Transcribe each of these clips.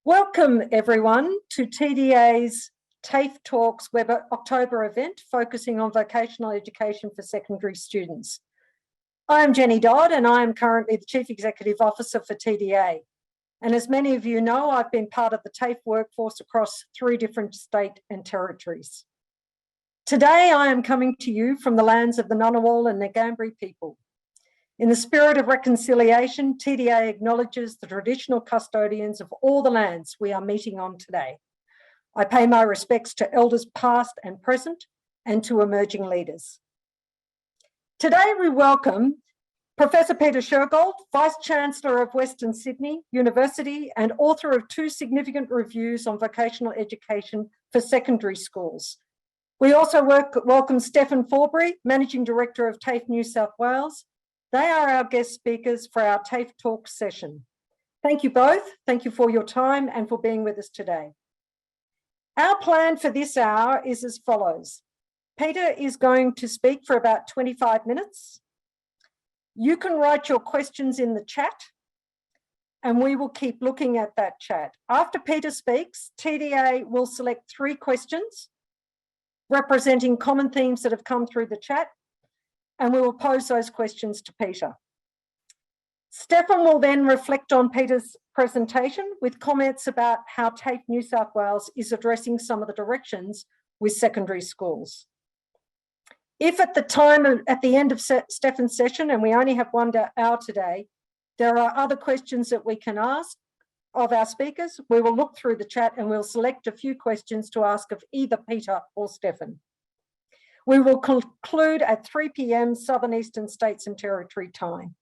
Welcome everyone to TDA's TAFETalks October event focusing on vocational education for secondary students. I am Jenny Dodd and I am currently the Chief Executive Officer for TDA. And as many of you know, I've been part of the TAFE workforce across 3 different state and territories. Today I am coming to you from the lands of the Ngunnawal and Ngambri people. In the spirit of reconciliation, TDA acknowledges the traditional custodians of all the lands we are meeting on today. I pay my respects to elders past and present and to emerging leaders. Today we welcome Professor Peter Shergold, Vice-Chancellor of Western Sydney University and author of 2 significant reviews on vocational education for secondary schools. We also welcome Stefan Forbury, Managing Director of TAFE New South Wales. They are our guest speakers for our TAFE Talk session. Thank you both. Thank you for your time and for being with us today. Our plan for this hour is as follows. Peter is going to speak for about 25 minutes. You can write your questions in the chat and we will keep looking at that chat. After Peter speaks, TDA will select 3 questions representing common themes that have come through the chat, and we will pose those questions to Peter. Stefan will then reflect on Peter's presentation with comments about how TAFE New South Wales is addressing some of the directions with secondary schools. If at the end of Stefan's session, and we only have 1 hour today, there are other questions that we can ask of our speakers, we will look through the chat and we'll select a few questions to ask of either Peter or Stefan. We will conclude at 3 p.m. Southern Eastern States and Territory time.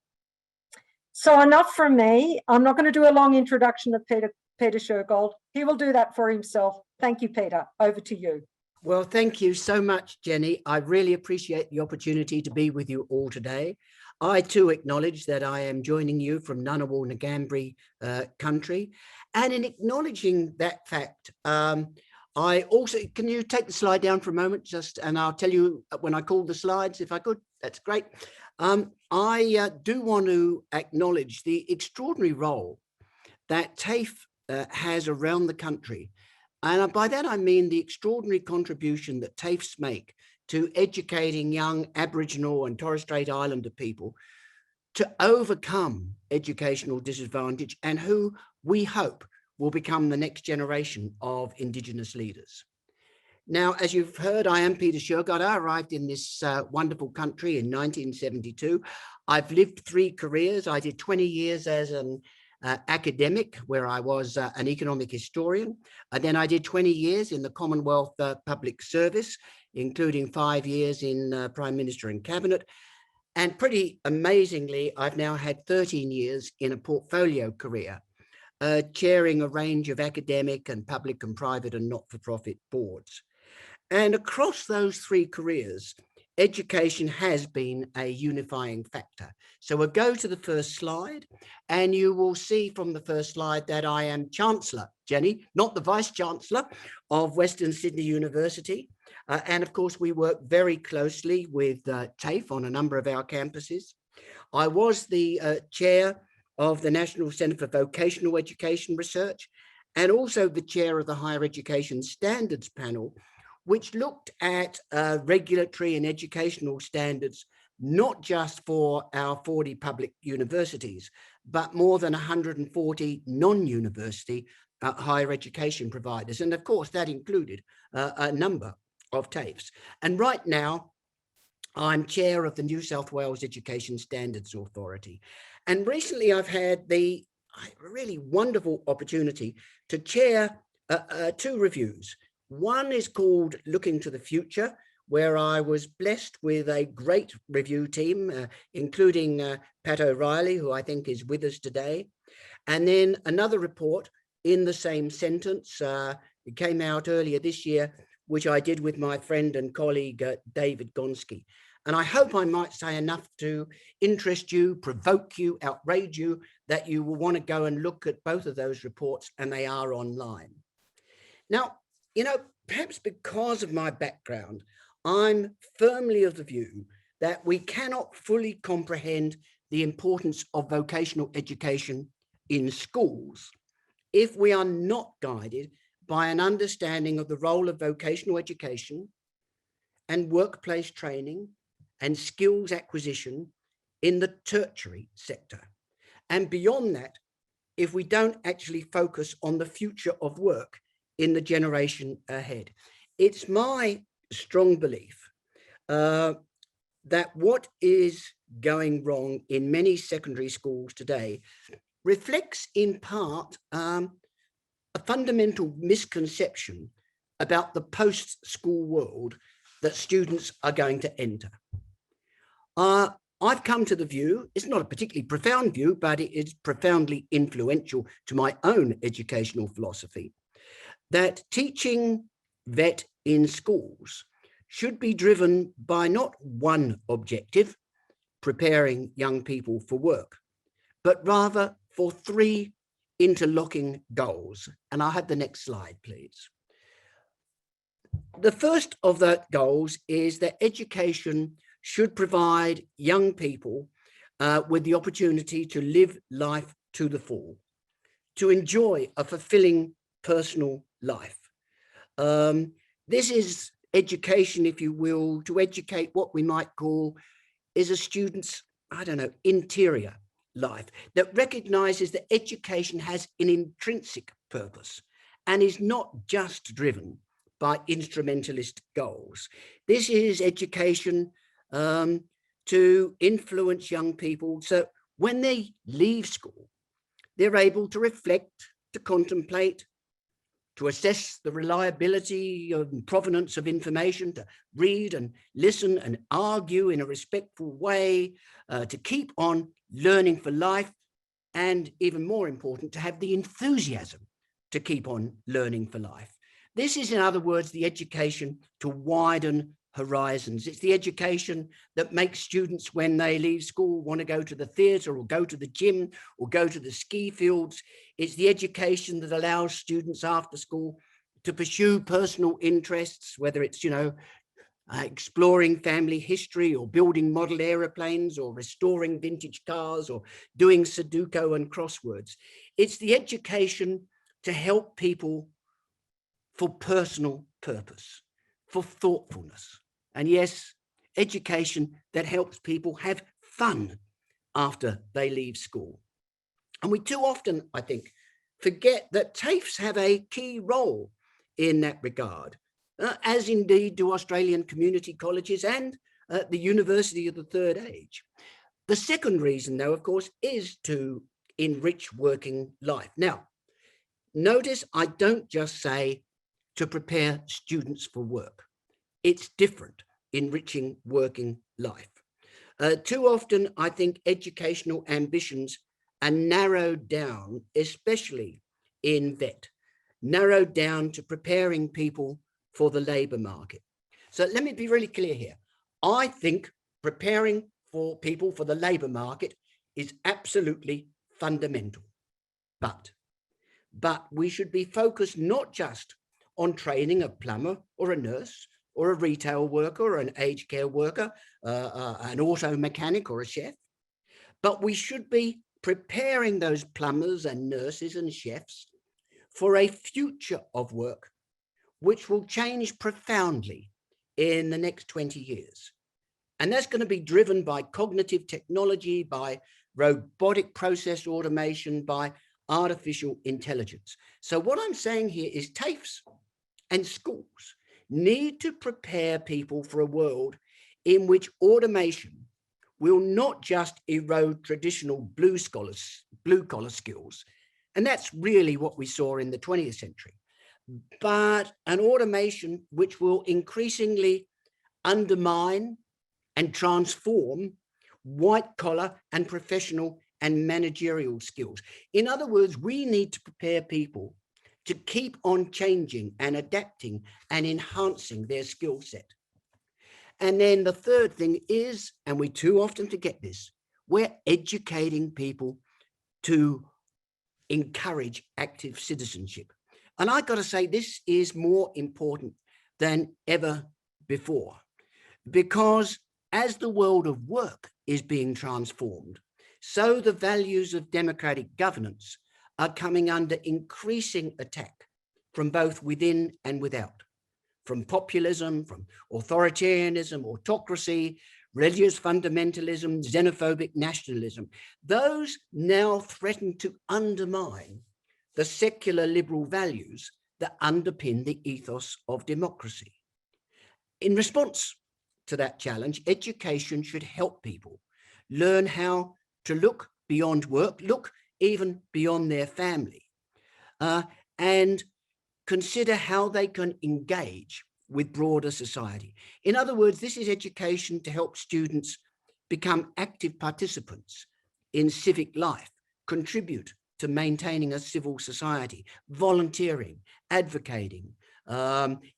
So enough from me. I'm not going to do a long introduction of Peter Shergold. He will do that for himself. Thank you, Peter. Over to you. Well, thank you so much, Jenny. I really appreciate the opportunity to be with you all today. I too acknowledge that I am joining you from Ngunnawal Ngambri country. And in acknowledging that fact, I also, can you take the slide down for a moment and I'll tell you when I call the slides, if I could, that's great. I do want to acknowledge the extraordinary role that TAFE has around the country. And by that, I mean the extraordinary contribution that TAFEs make to educating young Aboriginal and Torres Strait Islander people to overcome educational disadvantage and who we hope will become the next generation of Indigenous leaders. Now, as you've heard, I am Peter Shergold. I arrived in this wonderful country in 1972. I've lived 3 careers. I did 20 years as an academic, where I was an economic historian. And then I did 20 years in the Commonwealth Public Service, including 5 years in Prime Minister and Cabinet. And pretty amazingly, I've now had 13 years in a portfolio career, chairing a range of academic and public and private and not-for-profit boards. And across those 3 careers, education has been a unifying factor. So we'll go to the first slide and you will see from the first slide that I am Chancellor, Jenny, not the Vice Chancellor of Western Sydney University. And of course, we work very closely with TAFE on a number of our campuses. I was the chair of the National Centre for Vocational Education Research and also the chair of the Higher Education Standards Panel, which looked at regulatory and educational standards, not just for our 40 public universities, but more than 140 non-university higher education providers. And of course, that included a number of TAFEs. And right now, I'm chair of the New South Wales Education Standards Authority. And recently I've had the really wonderful opportunity to chair 2 reviews. One is called Looking to the Future, where I was blessed with a great review team, including Pat O'Reilly, who I think is with us today. And then another report in the same sentence, it came out earlier this year, which I did with my friend and colleague, David Gonski. And I hope I might say enough to interest you, provoke you, outrage you, that you will want to go and look at both of those reports, and they are online. Now, you know, perhaps because of my background, I'm firmly of the view that we cannot fully comprehend the importance of vocational education in schools if we are not guided by an understanding of the role of vocational education and workplace training and skills acquisition in the tertiary sector. And beyond that, if we don't actually focus on the future of work in the generation ahead. It's my strong belief that what is going wrong in many secondary schools today reflects in part a fundamental misconception about the post-school world that students are going to enter. I've come to the view, it's not a particularly profound view, but it is profoundly influential to my own educational philosophy, that teaching VET in schools should be driven by not one objective, preparing young people for work, but rather for three interlocking goals. And I'll have the next slide, please. The first of the goals is that education should provide young people with the opportunity to live life to the full, to enjoy a fulfilling personal life. This is education, if you will, to educate what we might call is a student's, I don't know, interior life that recognizes that education has an intrinsic purpose and is not just driven by instrumentalist goals. This is education to influence young people so when they leave school, they're able to reflect, to contemplate, to assess the reliability and provenance of information, to read and listen and argue in a respectful way, to keep on learning for life, and even more important, to have the enthusiasm to keep on learning for life. This is, in other words, the education to widen horizons. It's the education that makes students, when they leave school, want to go to the theatre or go to the gym or go to the ski fields. It's the education that allows students after school to pursue personal interests, whether it's, exploring family history or building model aeroplanes or restoring vintage cars or doing Sudoku and crosswords. It's the education to help people for personal purpose, for thoughtfulness. And yes, education that helps people have fun after they leave school. And we too often, I think, forget that TAFEs have a key role in that regard, as indeed do Australian community colleges and the University of the Third Age. The second reason, though, of course, is to enrich working life. Now, notice I don't just say to prepare students for work. It's different, enriching working life. Too often, I think educational ambitions are narrowed down, especially in VET, narrowed down to preparing people for the labour market. So let me be really clear here. I think preparing for people for the labour market is absolutely fundamental. But we should be focused not just on training a plumber or a nurse or a retail worker or an aged care worker, an auto mechanic or a chef, but we should be preparing those plumbers and nurses and chefs for a future of work which will change profoundly in the next 20 years. And that's going to be driven by cognitive technology, by robotic process automation, by artificial intelligence. So what I'm saying here is TAFEs and schools need to prepare people for a world in which automation will not just erode traditional blue-collar skills, and that's really what we saw in the 20th century, but an automation which will increasingly undermine and transform white-collar and professional and managerial skills. In other words, we need to prepare people to keep on changing and adapting and enhancing their skill set. And then the third thing is, and we too often forget this, we're educating people to encourage active citizenship. And I've got to say, this is more important than ever before, because as the world of work is being transformed, so the values of democratic governance are coming under increasing attack from both within and without, from populism, from authoritarianism, autocracy, religious fundamentalism, xenophobic nationalism. Those now threaten to undermine the secular liberal values that underpin the ethos of democracy. In response to that challenge, education should help people learn how to look beyond work, look even beyond their family, and consider how they can engage with broader society. In other words, this is education to help students become active participants in civic life, contribute to maintaining a civil society, volunteering, advocating,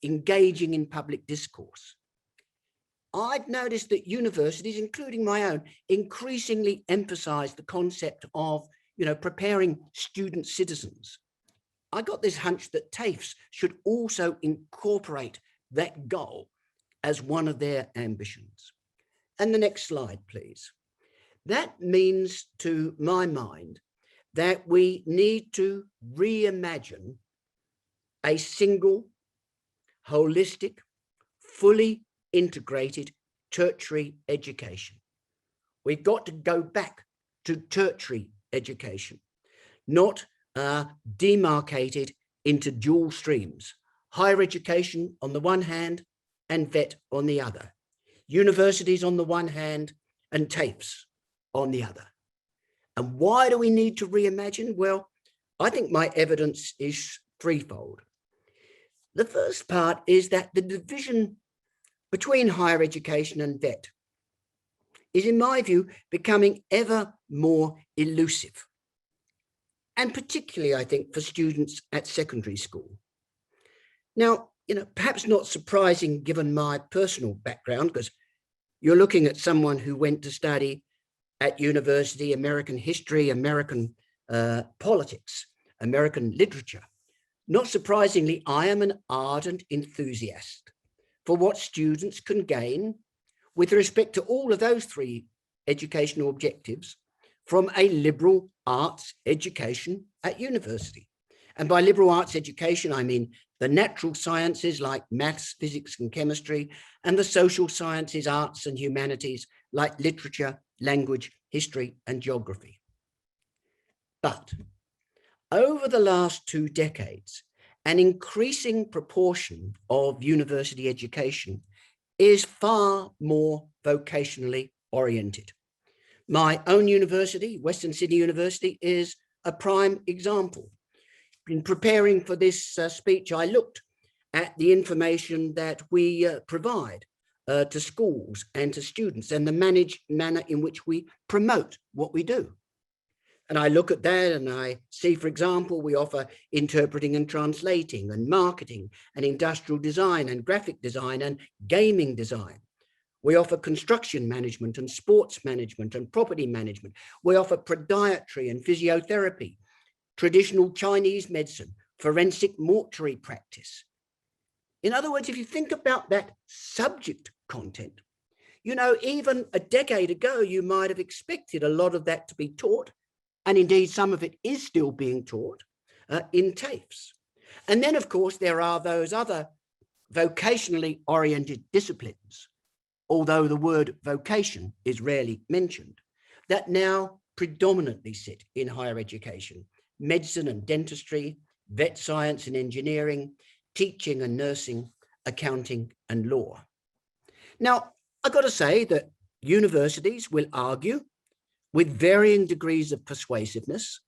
engaging in public discourse. I've noticed that universities, including my own, increasingly emphasize the concept of, preparing student citizens. I got this hunch that TAFEs should also incorporate that goal as one of their ambitions. And the next slide, please. That means, to my mind, that we need to reimagine a single, holistic, fully integrated tertiary education. We've got to go back to tertiary education, not demarcated into dual streams, higher education on the one hand and VET on the other, universities on the one hand and TAFEs on the other. And why do we need to reimagine? Well, I think my evidence is threefold. The first part is that the division between higher education and VET is, in my view, becoming ever more elusive. And particularly, I think, for students at secondary school. Now, perhaps not surprising given my personal background, because you're looking at someone who went to study at university American history, American politics, American literature. Not surprisingly, I am an ardent enthusiast for what students can gain with respect to all of those three educational objectives from a liberal arts education at university. And by liberal arts education, I mean the natural sciences like maths, physics, and chemistry, and the social sciences, arts, and humanities like literature, language, history, and geography. But over the last 2 decades, an increasing proportion of university education is far more vocationally oriented. My own university, Western Sydney University, is a prime example. In preparing for this speech, I looked at the information that we provide to schools and to students and the manner in which we promote what we do. And I look at that and I see, for example, we offer interpreting and translating and marketing and industrial design and graphic design and gaming design. We offer construction management and sports management and property management. We offer podiatry and physiotherapy, traditional Chinese medicine, forensic mortuary practice. In other words, if you think about that subject content, even a decade ago, you might have expected a lot of that to be taught. And indeed, some of it is still being taught in TAFEs. And then, of course, there are those other vocationally oriented disciplines, although the word vocation is rarely mentioned, that now predominantly sit in higher education: medicine and dentistry, vet science and engineering, teaching and nursing, accounting and law. Now, I've got to say that universities will argue with varying degrees of persuasiveness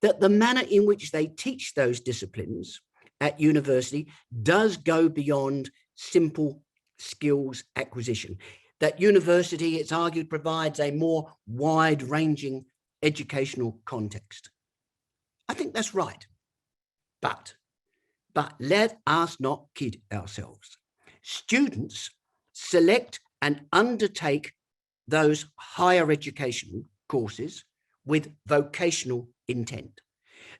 that the manner in which they teach those disciplines at university does go beyond simple skills acquisition. That university, it's argued, provides a more wide-ranging educational context. I think that's right. But let us not kid ourselves. Students select and undertake those higher education courses with vocational intent.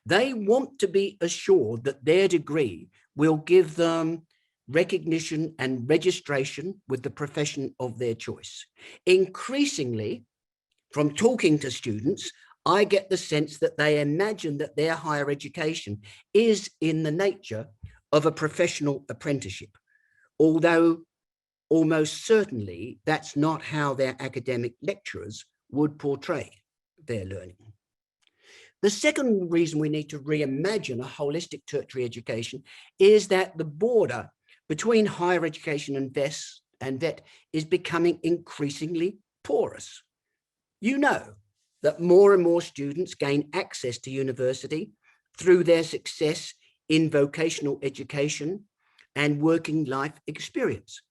They want to be assured that their degree will give them recognition and registration with the profession of their choice. Increasingly, from talking to students, I get the sense that they imagine that their higher education is in the nature of a professional apprenticeship, although almost certainly that's not how their academic lecturers would portray their learning. The second reason we need to reimagine a holistic tertiary education is that the border between higher education and VET is becoming increasingly porous. You know that more and more students gain access to university through their success in vocational education and working life experience.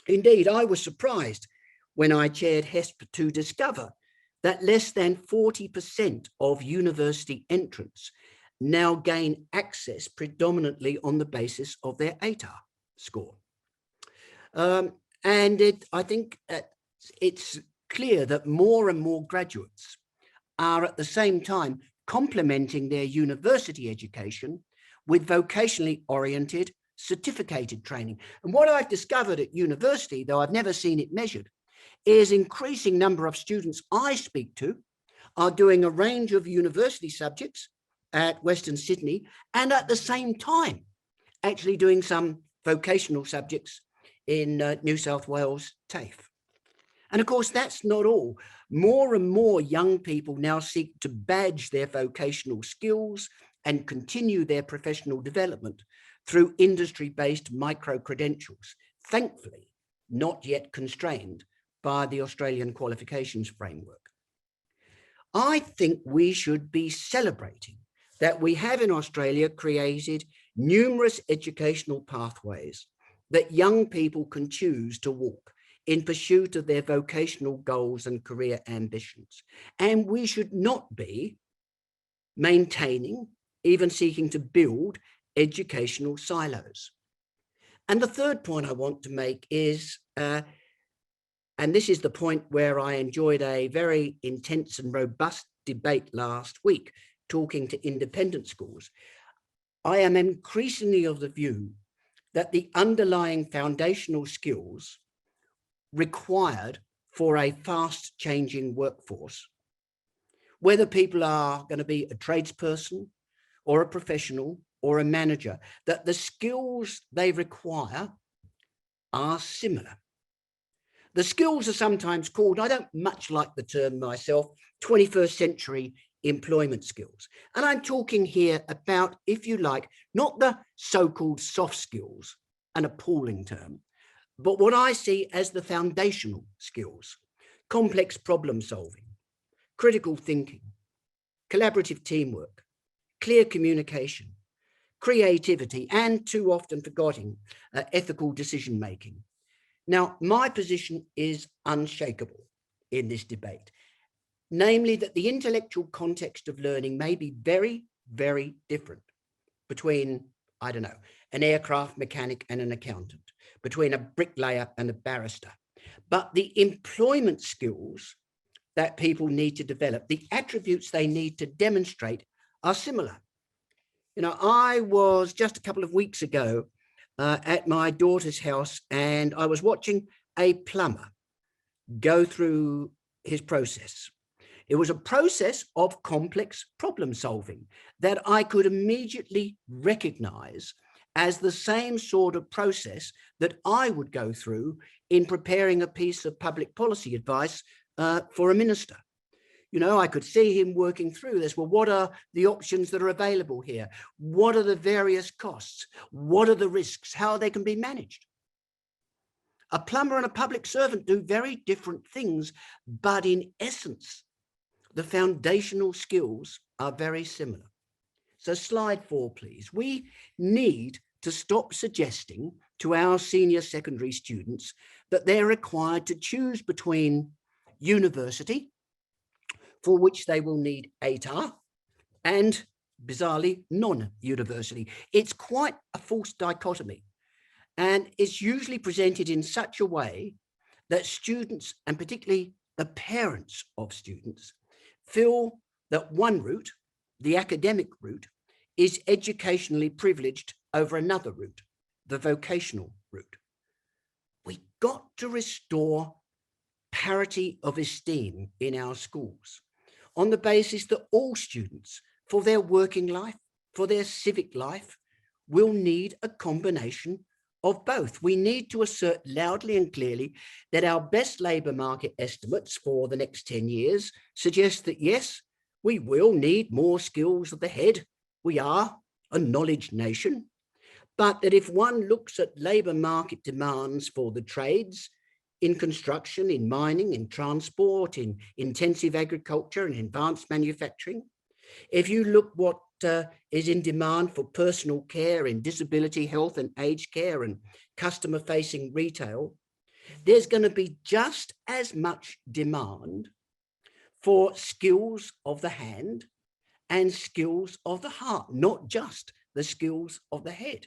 Indeed, I was surprised when I chaired HESP to discover that less than 40% of university entrants now gain access predominantly on the basis of their ATAR score. I think it's clear that more and more graduates are at the same time complementing their university education with vocationally oriented certificated training. And what I've discovered at university, though I've never seen it measured, is increasing number of students I speak to are doing a range of university subjects at Western Sydney and at the same time actually doing some vocational subjects in New South Wales TAFE. And of course, that's not all. More and more young people now seek to badge their vocational skills and continue their professional development through industry-based micro-credentials, thankfully not yet constrained by the Australian qualifications framework. I think we should be celebrating that we have in Australia created numerous educational pathways that young people can choose to walk in pursuit of their vocational goals and career ambitions. And we should not be maintaining, even seeking to build educational silos. And the third point I want to make is, and this is the point where I enjoyed a very intense and robust debate last week, talking to independent schools. I am increasingly of the view that the underlying foundational skills required for a fast changing workforce, whether people are going to be a tradesperson or a professional or a manager, that the skills they require are similar. The skills are sometimes called, I don't much like the term myself, 21st century employment skills. And I'm talking here about, if you like, not the so-called soft skills, an appalling term, but what I see as the foundational skills: complex problem solving, critical thinking, collaborative teamwork, clear communication, creativity, and too often forgotten, ethical decision making. Now, my position is unshakable in this debate, namely that the intellectual context of learning may be very, very different between, I don't know, an aircraft mechanic and an accountant, between a bricklayer and a barrister. But the employment skills that people need to develop, the attributes they need to demonstrate, are similar. You know, I was just a couple of weeks ago at my daughter's house, and I was watching a plumber go through his process. It was a process of complex problem solving that I could immediately recognize as the same sort of process that I would go through in preparing a piece of public policy advice for a minister. You know, I could see him working through this. Well, what are the options that are available here? What are the various costs? What are the risks? How they can be managed? A plumber and a public servant do very different things, but in essence, the foundational skills are very similar. So slide 4, please. We need to stop suggesting to our senior secondary students that they're required to choose between university, for which they will need ATAR, and bizarrely non-university. It's quite a false dichotomy, and it's usually presented in such a way that students, and particularly the parents of students, feel that one route, the academic route, is educationally privileged over another route, the vocational route. We got to restore parity of esteem in our schools. on the basis that all students, for their working life, for their civic life, will need a combination of both. We need to assert loudly and clearly that our best labour market estimates for the next 10 years suggest that, yes, we will need more skills of the head. We are a knowledge nation. But that if one looks at labour market demands for the trades, in construction, in mining, in transport, in intensive agriculture and advanced manufacturing, if you look what is in demand for personal care in disability, health and aged care and customer-facing retail, there's going to be just as much demand for skills of the hand and skills of the heart, not just the skills of the head.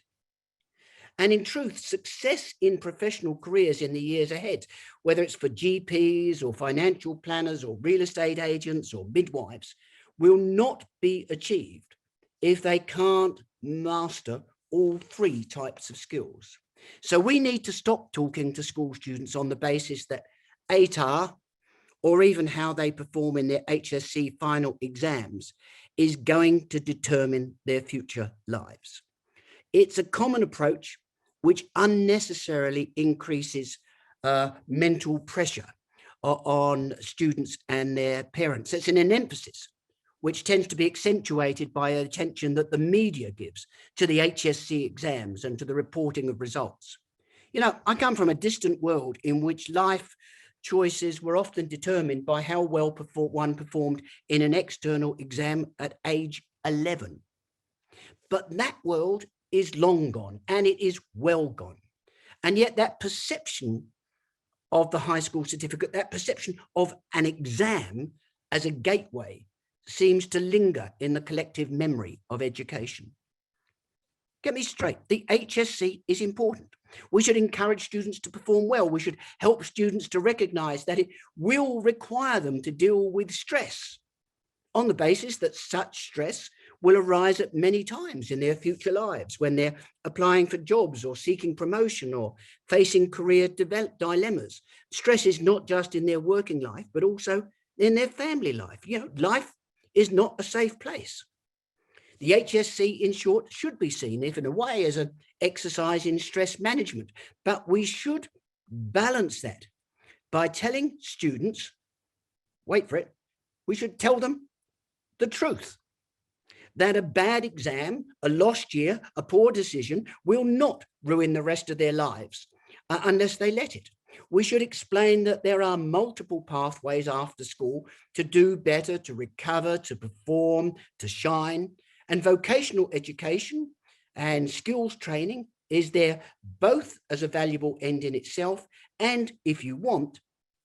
And in truth, success in professional careers in the years ahead, whether it's for GPs or financial planners or real estate agents or midwives, will not be achieved if they can't master all three types of skills. So we need to stop talking to school students on the basis that ATAR, or even how they perform in their HSC final exams, is going to determine their future lives. It's a common approach which unnecessarily increases mental pressure on students and their parents. It's an emphasis which tends to be accentuated by the attention that the media gives to the HSC exams and to the reporting of results. You know, I come from a distant world in which life choices were often determined by how well one performed in an external exam at age 11. But that world is long gone, and it is well gone. And yet that perception of the high school certificate, that perception of an exam as a gateway, seems to linger in the collective memory of education. Get me straight, the HSC is important. We should encourage students to perform well. We should help students to recognise that it will require them to deal with stress on the basis that such stress will arise at many times in their future lives when they're applying for jobs or seeking promotion or facing career dilemmas. Stress is not just in their working life, but also in their family life. You know, life is not a safe place. The HSC, in short, should be seen, if in a way, as an exercise in stress management, but we should balance that by telling students, wait for it, we should tell them the truth, that a bad exam, a lost year, a poor decision will not ruin the rest of their lives unless they let it. We should explain that there are multiple pathways after school to do better, to recover, to perform, to shine. And vocational education and skills training is there both as a valuable end in itself and, if you want,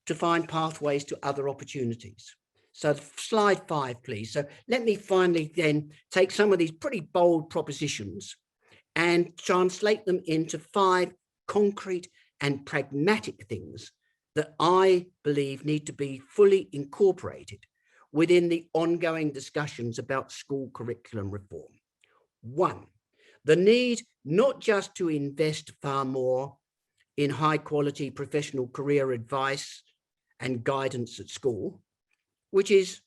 to find pathways to other opportunities. So slide 5, please. So let me finally then take some of these pretty bold propositions and translate them into 5 concrete and pragmatic things that I believe need to be fully incorporated within the ongoing discussions about school curriculum reform. 1, the need not just to invest far more in high quality professional career advice and guidance at school, which is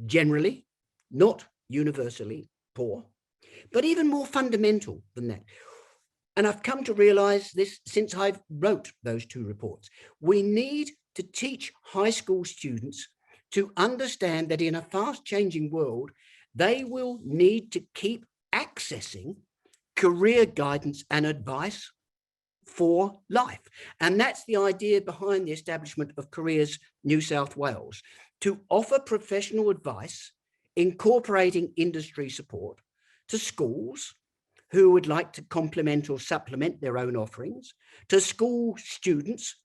generally, not universally, poor, but even more fundamental than that. And I've come to realize this since I've wrote those 2 reports. We need to teach high school students to understand that in a fast changing world, they will need to keep accessing career guidance and advice for life. And that's the idea behind the establishment of Careers New South Wales, to offer professional advice, incorporating industry support to schools who would like to complement or supplement their own offerings, to school students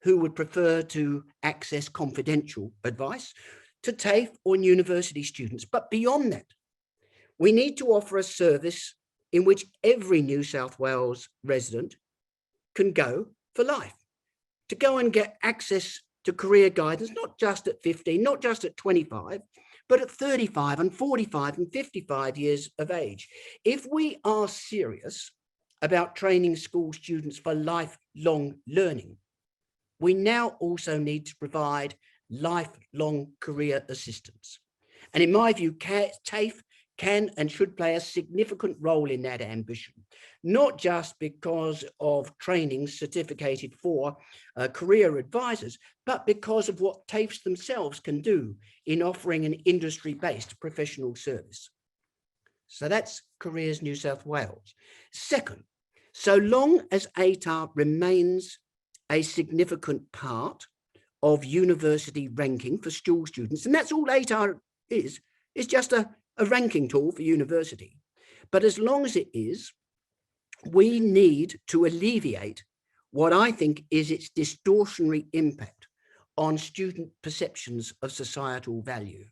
who would prefer to access confidential advice, to TAFE or university students. But beyond that, we need to offer a service in which every New South Wales resident can go for life, to go and get access to career guidance, not just at 15, not just at 25, but at 35 and 45 and 55 years of age. If we are serious about training school students for lifelong learning, we now also need to provide lifelong career assistance. And in my view, TAFE can and should play a significant role in that ambition, not just because of training certificated for career advisors, but because of what TAFEs themselves can do in offering an industry-based professional service. So that's Careers New South Wales. Second, so long as ATAR remains a significant part of university ranking for school students, and that's all ATAR is just a ranking tool for university. But as long as it is, we need to alleviate what I think is its distortionary impact on student perceptions of societal value.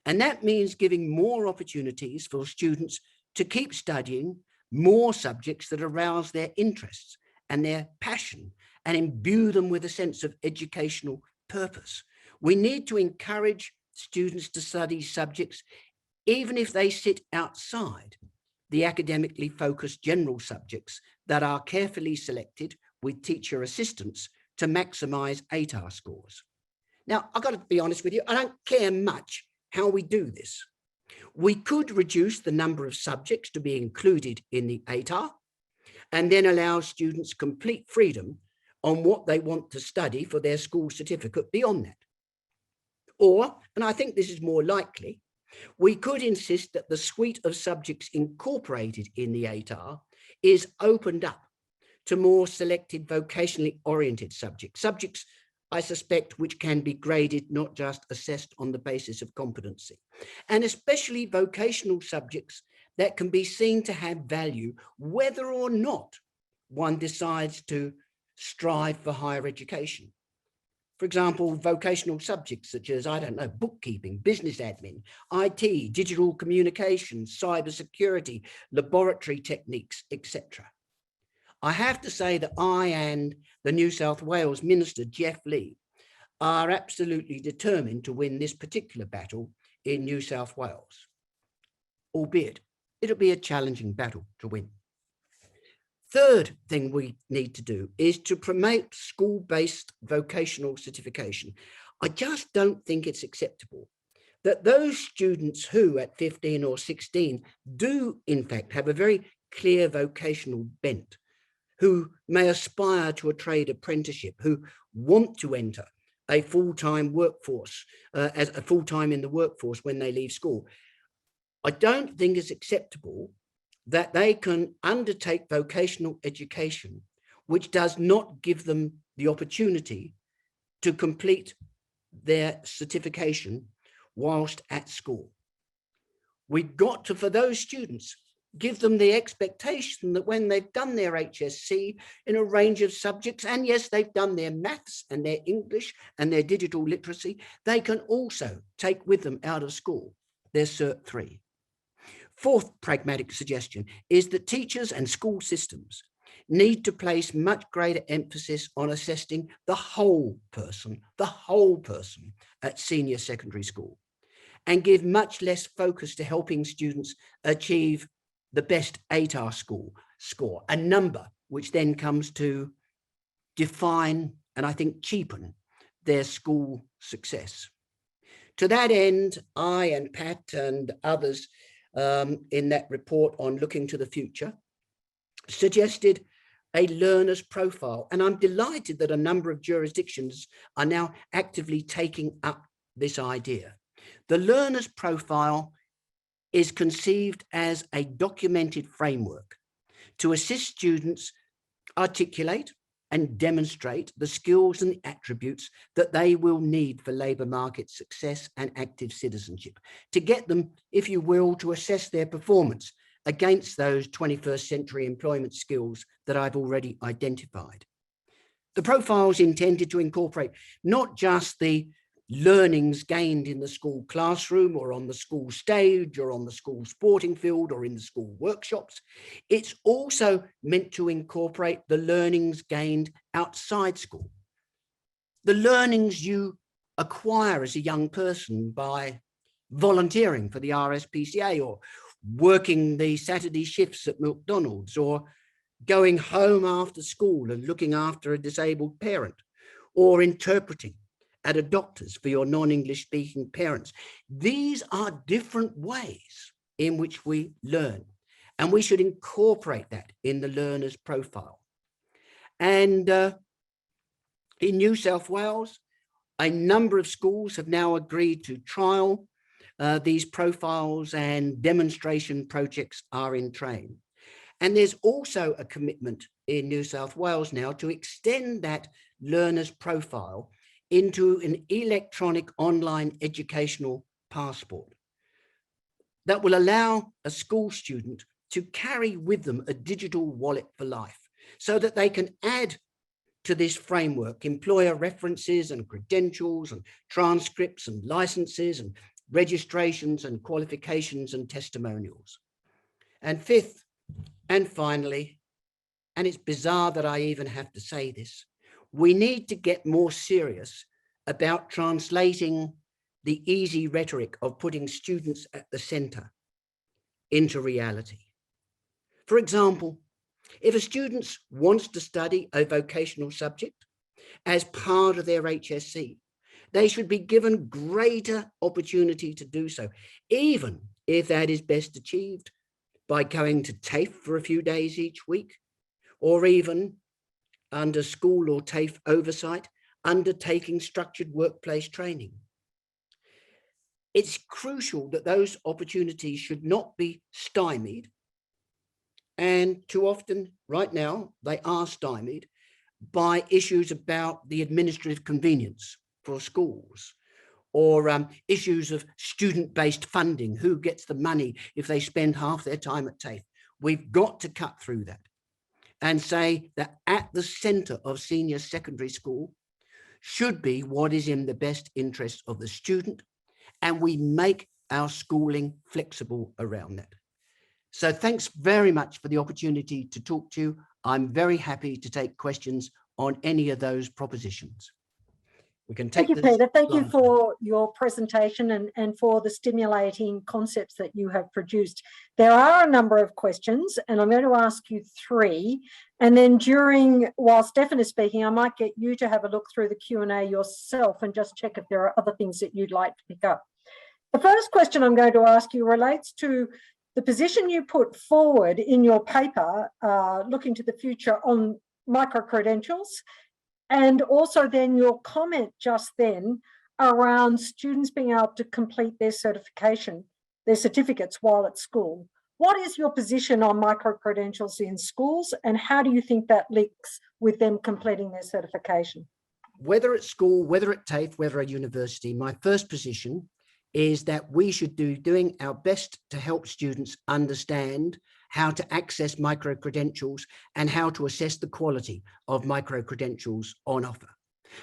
And that means giving more opportunities for students to keep studying more subjects that arouse their interests and their passion and imbue them with a sense of educational purpose. We need to encourage students to study subjects even if they sit outside the academically focused general subjects that are carefully selected with teacher assistance to maximize ATAR scores. Now, I've got to be honest with you, I don't care much how we do this. We could reduce the number of subjects to be included in the ATAR and then allow students complete freedom on what they want to study for their school certificate beyond that. Or, and I think this is more likely, we could insist that the suite of subjects incorporated in the ATAR is opened up to more selected vocationally oriented subjects, subjects I suspect which can be graded, not just assessed on the basis of competency, and especially vocational subjects that can be seen to have value whether or not one decides to strive for higher education. For example, vocational subjects such as, I don't know, bookkeeping, business admin, IT, digital communications, cybersecurity, laboratory techniques, etc. I have to say that I and the New South Wales Minister, Geoff Lee, are absolutely determined to win this particular battle in New South Wales, albeit it'll be a challenging battle to win. Third thing we need to do is to promote school-based vocational certification. I just don't think it's acceptable that those students who at 15 or 16 do in fact have a very clear vocational bent, who may aspire to a trade apprenticeship, who want to enter a full-time workforce, as a full-time in the workforce when they leave school. I don't think it's acceptable that they can undertake vocational education, which does not give them the opportunity to complete their certification whilst at school. We've got to, for those students, give them the expectation that when they've done their HSC in a range of subjects, and yes, they've done their maths and their English and their digital literacy, they can also take with them out of school their Cert 3. Fourth pragmatic suggestion is that teachers and school systems need to place much greater emphasis on assessing the whole person at senior secondary school, and give much less focus to helping students achieve the best ATAR score, a number which then comes to define and I think cheapen their school success. To that end, I and Pat and others in that report on looking to the future suggested a learner's profile. And I'm delighted that a number of jurisdictions are now actively taking up this idea. The learner's profile is conceived as a documented framework to assist students articulate and demonstrate the skills and the attributes that they will need for labour market success and active citizenship, to get them, if you will, to assess their performance against those 21st century employment skills that I've already identified. The profile is intended to incorporate not just the learnings gained in the school classroom or on the school stage or on the school sporting field or in the school workshops. It's also meant to incorporate the learnings gained outside school. The learnings you acquire as a young person by volunteering for the RSPCA or working the Saturday shifts at McDonald's or going home after school and looking after a disabled parent or interpreting at a doctor's for your non-English speaking parents. These are different ways in which we learn, and we should incorporate that in the learner's profile. And in New South Wales, a number of schools have now agreed to trial these profiles, and demonstration projects are in train. And there's also a commitment in New South Wales now to extend that learner's profile into an electronic online educational passport that will allow a school student to carry with them a digital wallet for life, so that they can add to this framework employer references and credentials and transcripts and licenses and registrations and qualifications and testimonials. And fifth, and finally, and it's bizarre that I even have to say this, we need to get more serious about translating the easy rhetoric of putting students at the center into reality. For example, if a student wants to study a vocational subject as part of their HSC, they should be given greater opportunity to do so, even if that is best achieved by going to TAFE for a few days each week, or even under school or TAFE oversight, undertaking structured workplace training. It's crucial that those opportunities should not be stymied. And too often, right now, they are stymied by issues about the administrative convenience for schools, or issues of student-based funding, who gets the money if they spend half their time at TAFE. We've got to cut through that and say that at the center of senior secondary school should be what is in the best interest of the student, and we make our schooling flexible around that. So thanks very much for the opportunity to talk to you. I'm very happy to take questions on any of those propositions. We can take Thank you, Peter. Thank you for your presentation and for the stimulating concepts that you have produced. There are a number of questions, and I'm going to ask you three. And then while Stefan is speaking, I might get you to have a look through the Q&A yourself and just check if there are other things that you'd like to pick up. The first question I'm going to ask you relates to the position you put forward in your paper, looking to the future on micro-credentials, and also then your comment just then around students being able to complete their certificates while at school. What is your position on micro-credentials in schools, and how do you think that links with them completing their certification? Whether at school, whether at TAFE, whether at university, my first position is that we should be doing our best to help students understand how to access micro-credentials and how to assess the quality of micro-credentials on offer.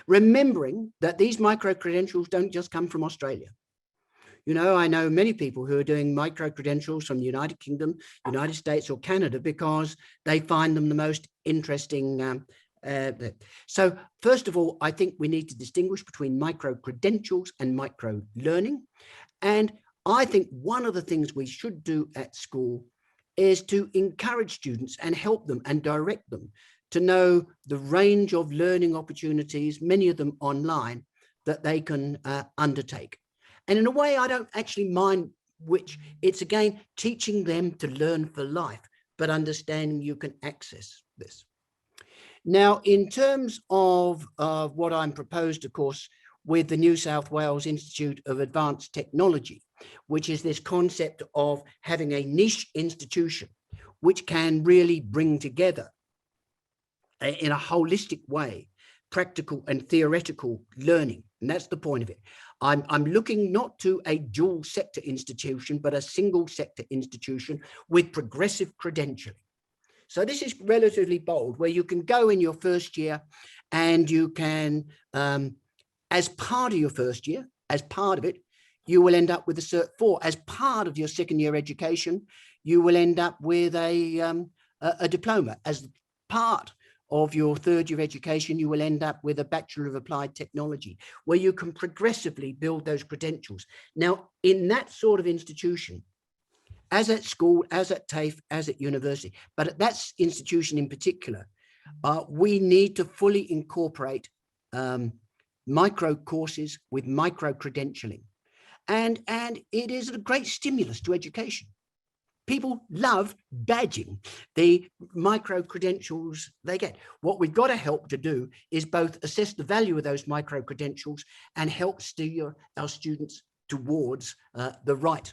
Remembering that these micro-credentials don't just come from Australia. You know, I know many people who are doing micro-credentials from the United Kingdom, United States or Canada because they find them the most interesting. So first of all, I think we need to distinguish between micro-credentials and micro-learning. And I think one of the things we should do at school is to encourage students and help them and direct them to know the range of learning opportunities, many of them online, that they can undertake. And in a way, I don't actually mind which. It's again teaching them to learn for life, but understanding you can access this. Now, in terms of what I'm proposed, of course, with the New South Wales Institute of Advanced Technology, which is this concept of having a niche institution which can really bring together in a holistic way practical and theoretical learning. And that's the point of it. I'm looking not to a dual sector institution, but a single sector institution with progressive credentialing. So this is relatively bold, where you can go in your first year and you can, as part of your first year, as part of it, you will end up with a Cert 4. As part of your second year education, you will end up with a diploma. As part of your third year education, you will end up with a Bachelor of Applied Technology, where you can progressively build those credentials. Now, in that sort of institution, as at school, as at TAFE, as at university, but at that institution in particular, we need to fully incorporate micro courses with micro credentialing. And it is a great stimulus to education. People love badging the micro credentials they get. What we've got to help to do is both assess the value of those micro credentials and help steer our students towards the right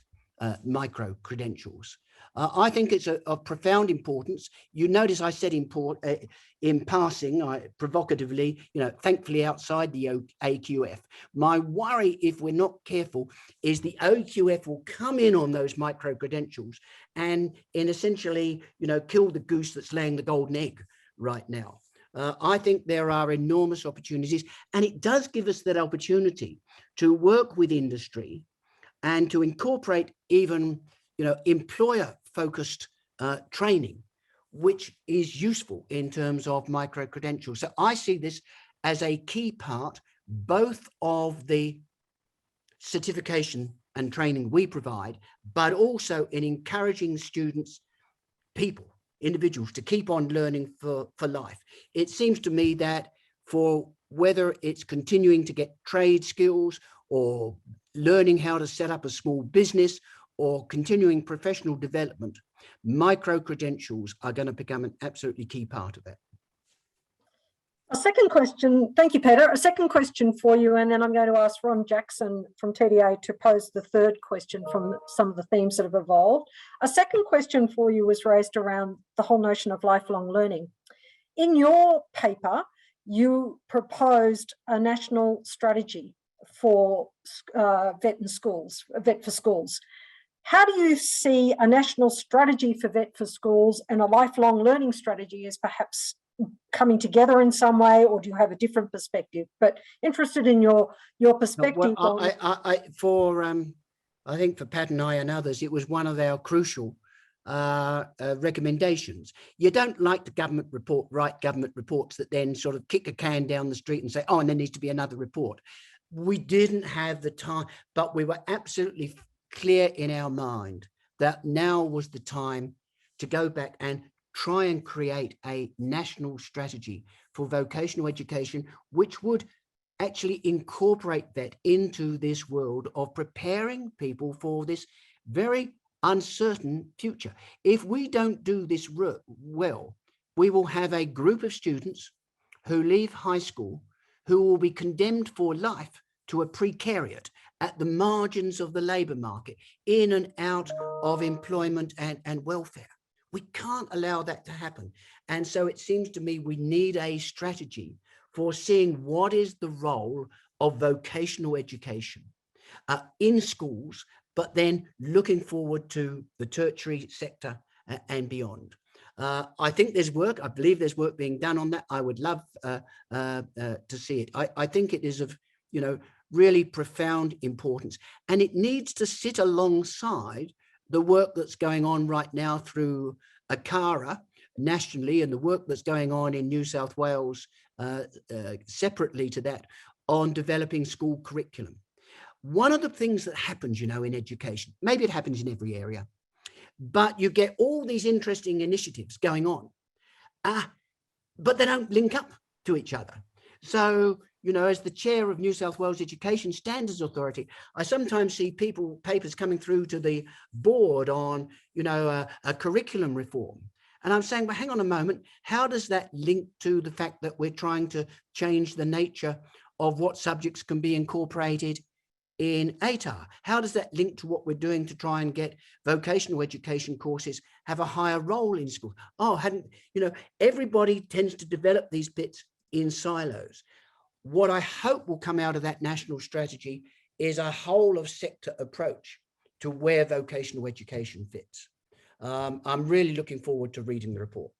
micro credentials. I think it's of profound importance. You notice I said in passing, provocatively, thankfully outside the AQF. My worry, if we're not careful, is the AQF will come in on those micro credentials and essentially, kill the goose that's laying the golden egg right now. I think there are enormous opportunities, and it does give us that opportunity to work with industry and to incorporate even, employer-focused training, which is useful in terms of micro credentials. So I see this as a key part, both of the certification and training we provide, but also in encouraging students, individuals to keep on learning for life. It seems to me that for whether it's continuing to get trade skills or learning how to set up a small business or continuing professional development, micro credentials are going to become an absolutely key part of that. A second question, thank you, Peter. A second question for you, and then I'm going to ask Ron Jackson from TDA to pose the third question from some of the themes that have evolved. A second question for you was raised around the whole notion of lifelong learning. In your paper, you proposed a national strategy for VET for schools. How do you see a national strategy for VET for schools and a lifelong learning strategy as perhaps coming together in some way, or do you have a different perspective? But interested in your perspective. Well, I think for Pat and I and others, it was one of our crucial recommendations. You don't like the write government reports that then sort of kick a can down the street and say, oh, and there needs to be another report. We didn't have the time, but we were absolutely clear in our mind that now was the time to go back and try and create a national strategy for vocational education, which would actually incorporate that into this world of preparing people for this very uncertain future. If we don't do this well, we will have a group of students who leave high school who will be condemned for life to a precariat at the margins of the labour market, in and out of employment and welfare. We can't allow that to happen. And so it seems to me we need a strategy for seeing what is the role of vocational education in schools, but then looking forward to the tertiary sector and beyond. I think there's work. I believe there's work being done on that. I would love to see it. I think it is of, really profound importance, and it needs to sit alongside the work that's going on right now through ACARA nationally, and the work that's going on in New South Wales separately to that on developing school curriculum. One of the things that happens, in education, maybe it happens in every area, but you get all these interesting initiatives going on, but they don't link up to each other. So, as the chair of New South Wales Education Standards Authority, I sometimes see papers coming through to the board on, a curriculum reform. And I'm saying, well, hang on a moment, how does that link to the fact that we're trying to change the nature of what subjects can be incorporated in ATAR? How does that link to what we're doing to try and get vocational education courses have a higher role in school? Everybody tends to develop these bits in silos. What I hope will come out of that national strategy is a whole of sector approach to where vocational education fits. I'm really looking forward to reading the report.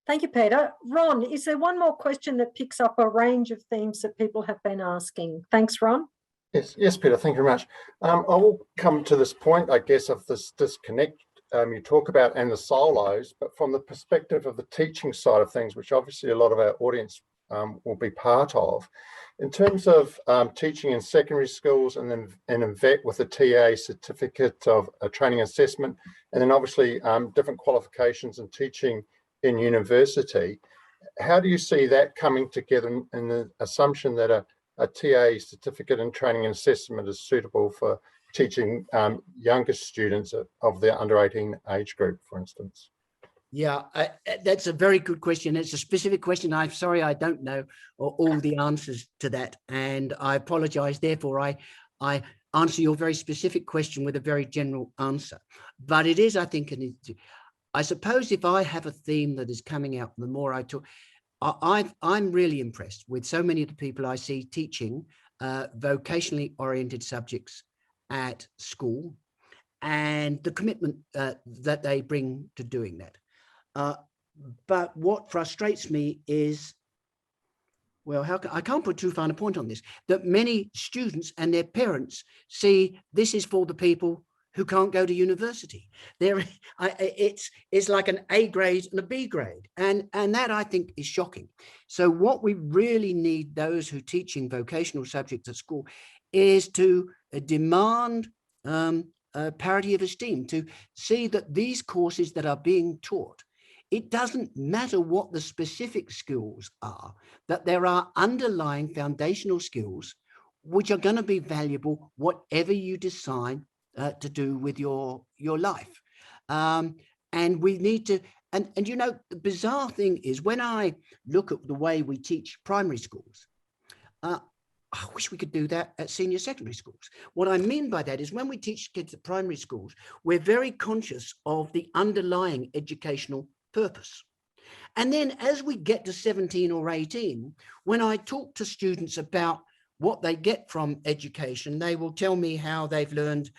Thank you, Peter. Ron, is there one more question that picks up a range of themes that people have been asking? Thanks, Ron. Yes, Peter, thank you very much. I will come to this point, I guess, of this disconnect you talk about and the silos, but from the perspective of the teaching side of things, which obviously a lot of our audience will be part of. In terms of teaching in secondary schools and then in VET with a TA certificate of training assessment, and then obviously different qualifications in teaching in university, how do you see that coming together in the assumption that a TA certificate in training and assessment is suitable for teaching younger students of the under 18 age group, for instance? Yeah, that's a very good question. It's a specific question. I'm sorry, I don't know all the answers to that, and I apologize. Therefore, I answer your very specific question with a very general answer. But it is, I think, I suppose if I have a theme that is coming out, the more I talk, I'm really impressed with so many of the people I see teaching vocationally oriented subjects at school and the commitment that they bring to doing that. But what frustrates me is, well, I can't put too fine a point on this, that many students and their parents see this is for the people who can't go to university. It's like an A grade and a B grade. And that, I think, is shocking. So what we really need, those who are teaching vocational subjects at school, is to demand parity of esteem, to see that these courses that are being taught, it doesn't matter what the specific skills are, that there are underlying foundational skills which are going to be valuable whatever you decide to do with your life. And we need to, and you know, the bizarre thing is when I look at the way we teach primary schools, I wish we could do that at senior secondary schools. What I mean by that is when we teach kids at primary schools, we're very conscious of the underlying educational purpose. And then as we get to 17 or 18, when I talk to students about what they get from education, they will tell me how they've learned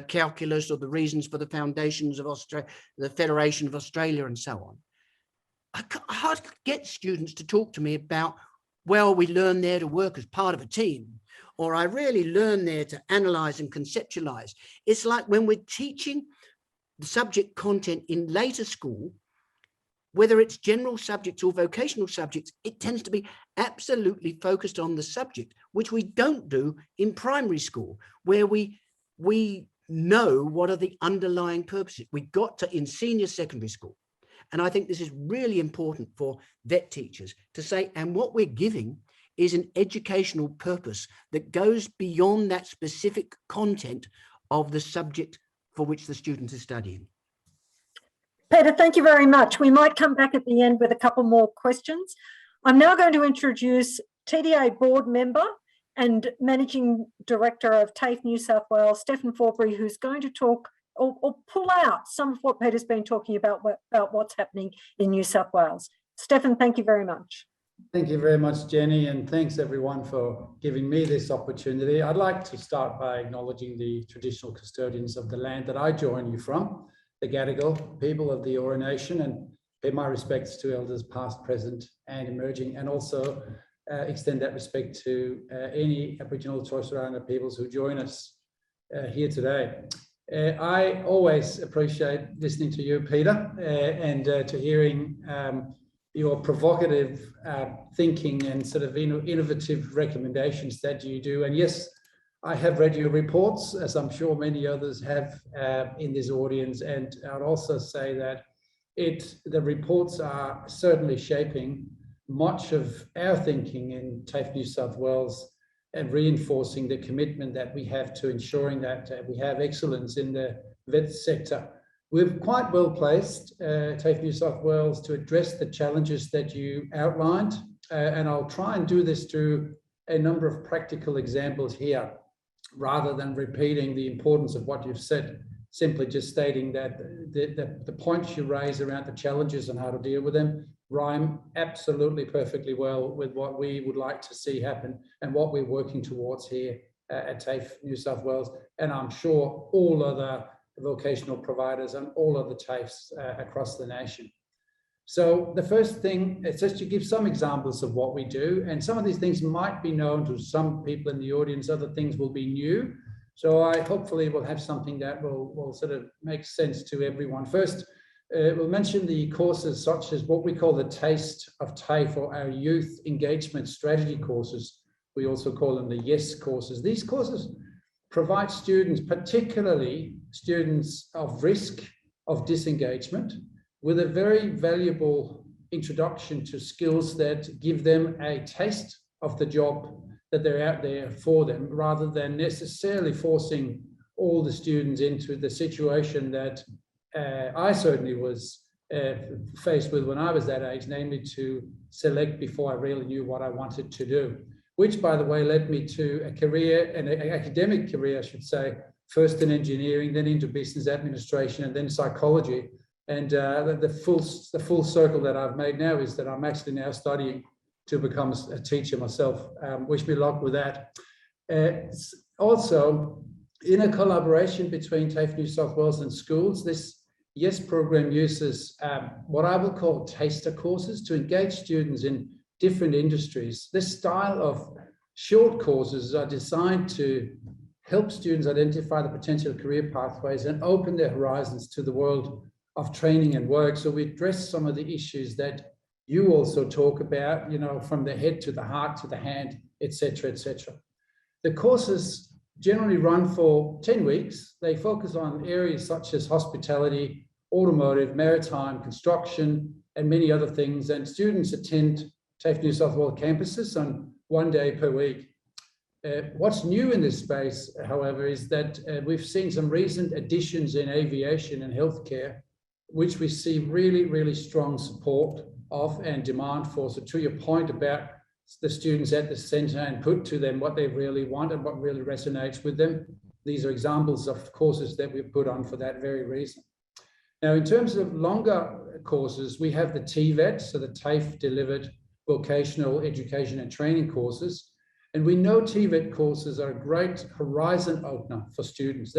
calculus or the reasons for the foundations of Australia, the Federation of Australia, and so on. I hardly get students to talk to me about, well, we learn there to work as part of a team, or I really learn there to analyze and conceptualize. It's like when we're teaching the subject content in later school, whether it's general subjects or vocational subjects, it tends to be absolutely focused on the subject, which we don't do in primary school, where we know what are the underlying purposes. We got to in senior secondary school. And I think this is really important for vet teachers to say, and what we're giving is an educational purpose that goes beyond that specific content of the subject for which the student is studying. Peter, thank you very much. We might come back at the end with a couple more questions. I'm now going to introduce TDA board member and Managing Director of TAFE New South Wales, Stephen Forbury, who's going to talk or pull out some of what Peter's been talking about what's happening in New South Wales. Stephen, thank you very much. Thank you very much, Jenny, and thanks everyone for giving me this opportunity. I'd like to start by acknowledging the traditional custodians of the land that I join you from, the Gadigal people of the Eora Nation, and pay my respects to elders past, present and emerging, and also extend that respect to any Aboriginal and Torres Strait Islander peoples who join us here today. I always appreciate listening to you, Peter, and to hearing your provocative thinking and sort of innovative recommendations that you do. And yes, I have read your reports, as I'm sure many others have in this audience. And I'd also say that the reports are certainly shaping much of our thinking in TAFE New South Wales and reinforcing the commitment that we have to ensuring that we have excellence in the vet sector. We're quite well placed, TAFE New South Wales, to address the challenges that you outlined. And I'll try and do this through a number of practical examples here, rather than repeating the importance of what you've said, simply just stating that the points you raise around the challenges and how to deal with them rhyme absolutely perfectly well with what we would like to see happen and what we're working towards here at TAFE New South Wales. And I'm sure all other vocational providers and all other TAFEs across the nation. So the first thing is just to give some examples of what we do. And some of these things might be known to some people in the audience, other things will be new. So I hopefully will have something that will sort of make sense to everyone. First, we'll mention the courses such as what we call the Taste of TAFE, or our Youth Engagement Strategy courses. We also call them the YES courses. These courses provide students, particularly students of risk of disengagement, with a very valuable introduction to skills that give them a taste of the job that they're out there for them, rather than necessarily forcing all the students into the situation that I certainly was faced with when I was that age, namely to select before I really knew what I wanted to do, which, by the way, led me to a career, an academic career, I should say, first in engineering, then into business administration, and then psychology. And the full circle that I've made now is that I'm actually now studying to become a teacher myself. Wish me luck with that. Also, in a collaboration between TAFE New South Wales and schools, this YES program uses what I will call taster courses to engage students in different industries. This style of short courses are designed to help students identify the potential career pathways and open their horizons to the world of training and work. So we address some of the issues that you also talk about, you know, from the head to the heart to the hand, etc., etc. The courses generally run for 10 weeks. They focus on areas such as hospitality, automotive, maritime, construction, and many other things. And students attend TAFE New South Wales campuses on 1 day per week. What's new in this space, however, is that we've seen some recent additions in aviation and healthcare, which we see really, really strong support of and demand for. So to your point about the students at the centre and put to them what they really want and what really resonates with them, these are examples of courses that we've put on for that very reason. Now, in terms of longer courses, we have the TVET, so the TAFE delivered vocational education and training courses. And we know TVET courses are a great horizon opener for students.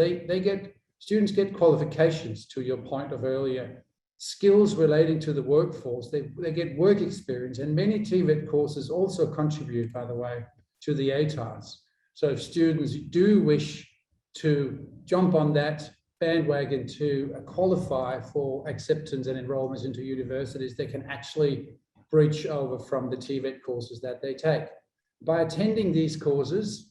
Students get qualifications, to your point of earlier, skills relating to the workforce. They get work experience, and many TVET courses also contribute, by the way, to the ATARs. So if students do wish to jump on that bandwagon to qualify for acceptance and enrollments into universities, they can actually breach over from the TVET courses that they take. By attending these courses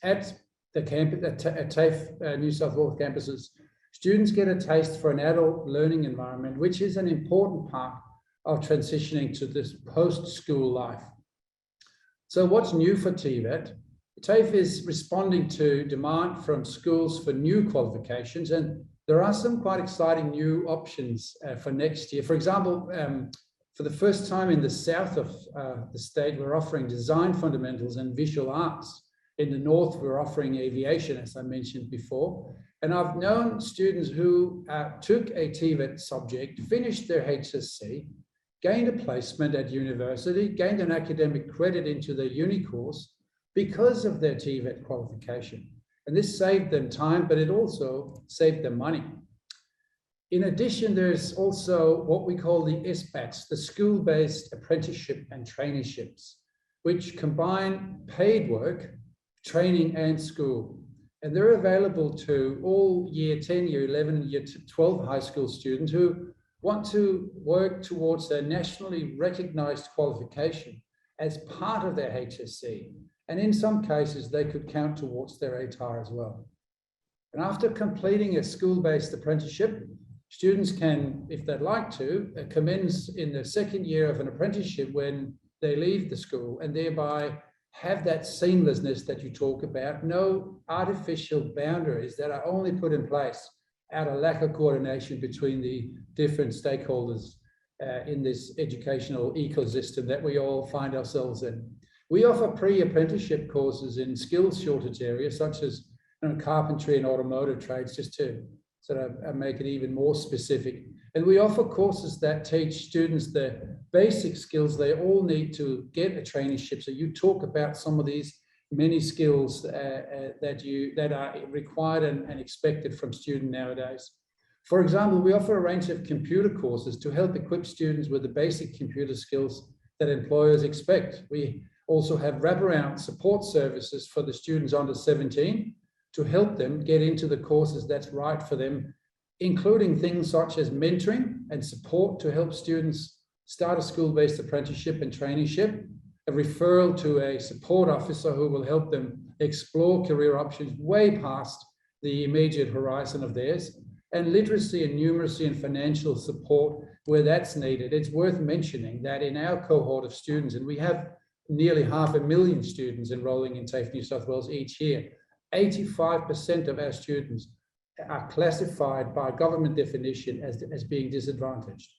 at the campus, at TAFE New South Wales campuses, students get a taste for an adult learning environment, which is an important part of transitioning to this post-school life. So what's new for TVET? TAFE is responding to demand from schools for new qualifications, and there are some quite exciting new options for next year. For example, for the first time in the south of the state, we're offering design fundamentals and visual arts. In the north, we're offering aviation, as I mentioned before. And I've known students who took a TVET subject, finished their HSC, gained a placement at university, gained an academic credit into their uni course because of their TVET qualification. And this saved them time, but it also saved them money. In addition, there's also what we call the SBATs, the school-based apprenticeship and traineeships, which combine paid work, training and school. And they're available to all year 10, year 11, year 12 high school students who want to work towards their nationally recognized qualification as part of their HSC. And in some cases, they could count towards their ATAR as well. And after completing a school-based apprenticeship, students can, if they'd like to, commence in the second year of an apprenticeship when they leave the school, and thereby have that seamlessness that you talk about, no artificial boundaries that are only put in place out of lack of coordination between the different stakeholders in this educational ecosystem that we all find ourselves in. We offer pre-apprenticeship courses in skills shortage areas such as carpentry and automotive trades, just to sort of make it even more specific. And we offer courses that teach students the basic skills they all need to get a traineeship. So you talk about some of these many skills that are required and expected from students nowadays. For example, we offer a range of computer courses to help equip students with the basic computer skills that employers expect. We also have wraparound support services for the students under 17 to help them get into the courses that's right for them, including things such as mentoring and support to help students start a school-based apprenticeship and traineeship, a referral to a support officer who will help them explore career options way past the immediate horizon of theirs, and literacy and numeracy and financial support where that's needed. It's worth mentioning that in our cohort of students, and we have nearly 500,000 students enrolling in TAFE New South Wales each year, 85% of our students are classified by government definition as being disadvantaged.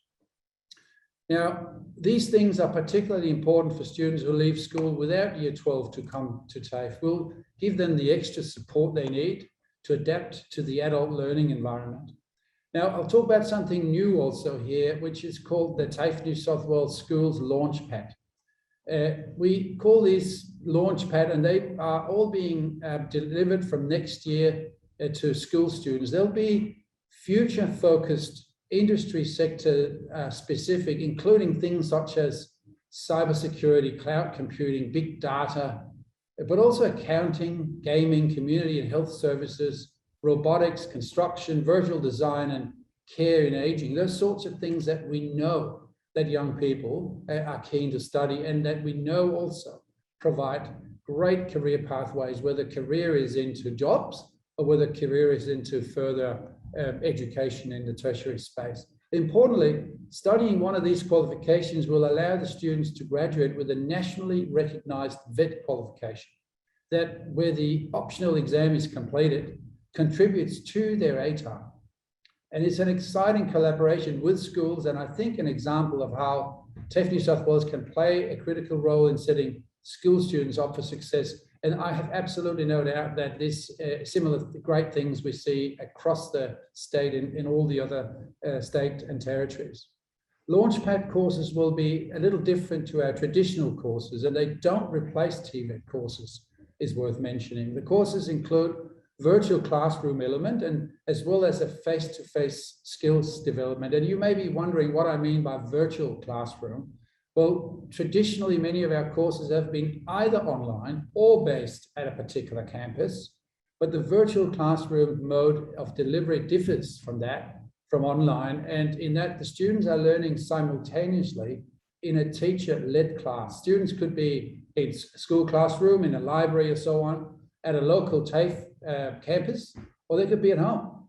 Now, these things are particularly important for students who leave school without Year 12 to come to TAFE. We'll give them the extra support they need to adapt to the adult learning environment. Now, I'll talk about something new also here, which is called the TAFE New South Wales Schools Launchpad. We call these Launchpad, and they are all being delivered from next year to school students. They'll be future-focused, industry sector specific, including things such as cybersecurity, cloud computing, big data, but also accounting, gaming, community and health services, robotics, construction, virtual design, and care in aging. Those sorts of things that we know that young people are keen to study, and that we know also provide great career pathways, whether career is into jobs or whether career is into further education in the tertiary space. Importantly, studying one of these qualifications will allow the students to graduate with a nationally recognized VET qualification that, where the optional exam is completed, contributes to their ATAR. And it's an exciting collaboration with schools, and I think an example of how TAFE New South Wales can play a critical role in setting school students up for success. And I have absolutely no doubt that this similar great things we see across the state in all the other state and territories. Launchpad courses will be a little different to our traditional courses, and they don't replace TVET courses, is worth mentioning. The courses include virtual classroom element, and as well as a face-to-face skills development. And you may be wondering what I mean by virtual classroom. Well, traditionally, many of our courses have been either online or based at a particular campus, but the virtual classroom mode of delivery differs from online, and in that the students are learning simultaneously in a teacher-led class. Students could be in a school classroom, in a library or so on, at a local TAFE campus, or they could be at home.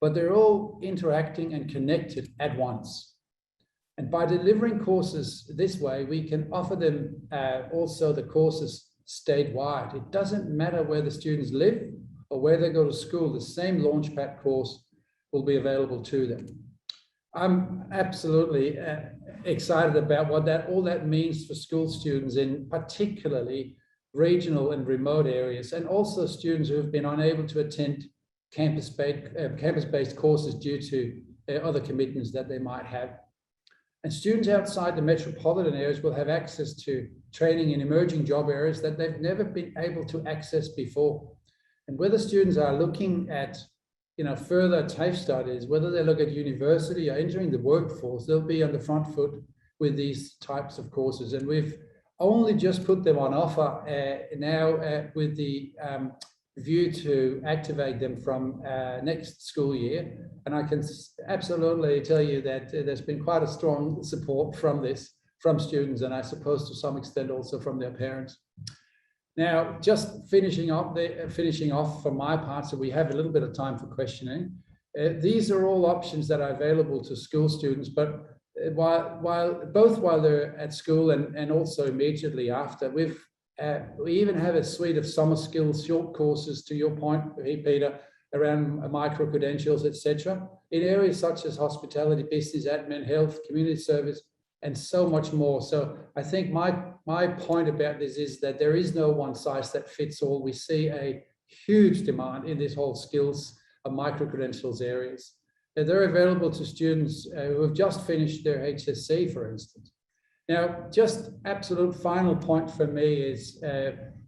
But they're all interacting and connected at once. And by delivering courses this way, we can offer them also the courses statewide. It doesn't matter where the students live or where they go to school, the same Launchpad course will be available to them. I'm absolutely excited about what all that means for school students in particularly regional and remote areas, and also students who have been unable to attend campus-based courses due to other commitments that they might have. And students outside the metropolitan areas will have access to training in emerging job areas that they've never been able to access before. And whether students are looking at further TAFE studies, whether they look at university or entering the workforce, they'll be on the front foot with these types of courses. And we've only just put them on offer now with the view to activate them from next school year. And I can absolutely tell you that there's been quite a strong support from students, and I suppose to some extent also from their parents. Now, just finishing off from my part, so we have a little bit of time for questioning. These are all options that are available to school students, but while they're at school and also immediately after, we even have a suite of summer skills short courses, to your point, Peter, around micro credentials, etc., in areas such as hospitality, business, admin, health, community service, and so much more. So I think my point about this is that there is no one size that fits all. We see a huge demand in this whole skills of micro credentials areas. They're available to students who have just finished their HSC, for instance. Now, just absolute final point for me is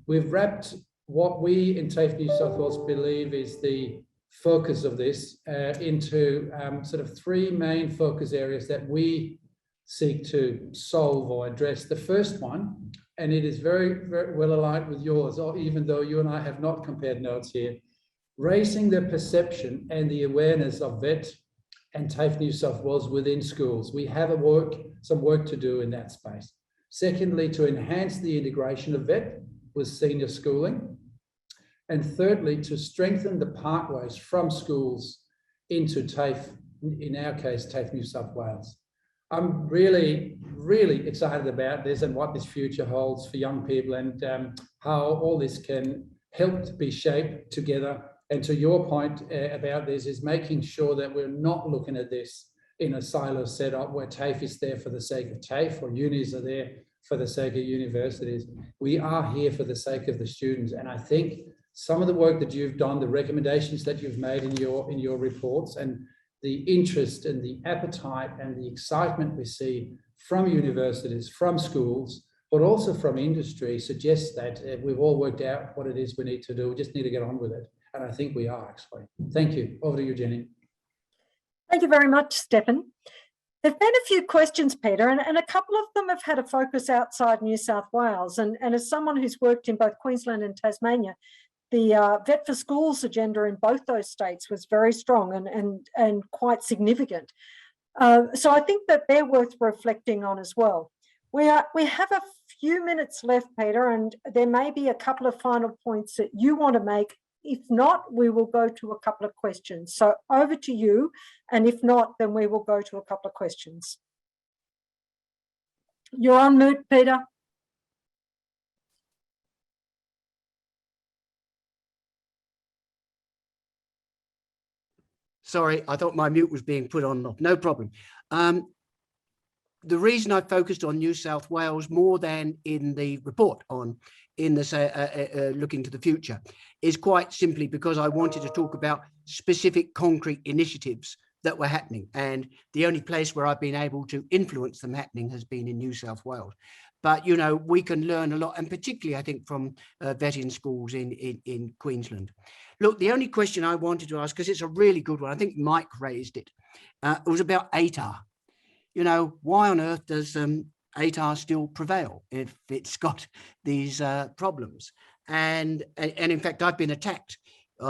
we've wrapped what we in TAFE New South Wales believe is the focus of this into sort of three main focus areas that we seek to solve or address. The first one, and it is very, very well aligned with yours, even though you and I have not compared notes here, raising the perception and the awareness of VET and TAFE New South Wales within schools. We have some work to do in that space. Secondly, to enhance the integration of VET with senior schooling. And thirdly, to strengthen the pathways from schools into TAFE, in our case, TAFE New South Wales. I'm really, really excited about this and what this future holds for young people, and how all this can help to be shaped together. And to your point about this, is making sure that we're not looking at this in a silo setup where TAFE is there for the sake of TAFE, or unis are there for the sake of universities. We are here for the sake of the students. And I think some of the work that you've done, the recommendations that you've made in your reports, and the interest and the appetite and the excitement we see from universities, from schools, but also from industry, suggests that we've all worked out what it is we need to do. We just need to get on with it. And I think we are, actually. Thank you. Over to you, Jenny. Thank you very much, Stefan. There've been a few questions, Peter, and a couple of them have had a focus outside New South Wales. And as someone who's worked in both Queensland and Tasmania, the Vet for Schools agenda in both those states was very strong and quite significant. So I think that they're worth reflecting on as well. We have a few minutes left, Peter, and there may be a couple of final points that you want to make. If not, we will go to a couple of questions. So over to you. And if not, then we will go to a couple of questions. You're on mute, Peter. Sorry, I thought my mute was being put on. No problem. The reason I focused on New South Wales more than in the report in this looking to the future is quite simply because I wanted to talk about specific concrete initiatives that were happening, and the only place where I've been able to influence them happening has been in New South Wales. But you know, we can learn a lot, and particularly I think from vetting schools in Queensland. Look, the only question I wanted to ask, because it's a really good one, I think Mike raised it, it was about ATAR. You know, why on earth does ATAR still prevail if it's got these problems? And in fact, I've been attacked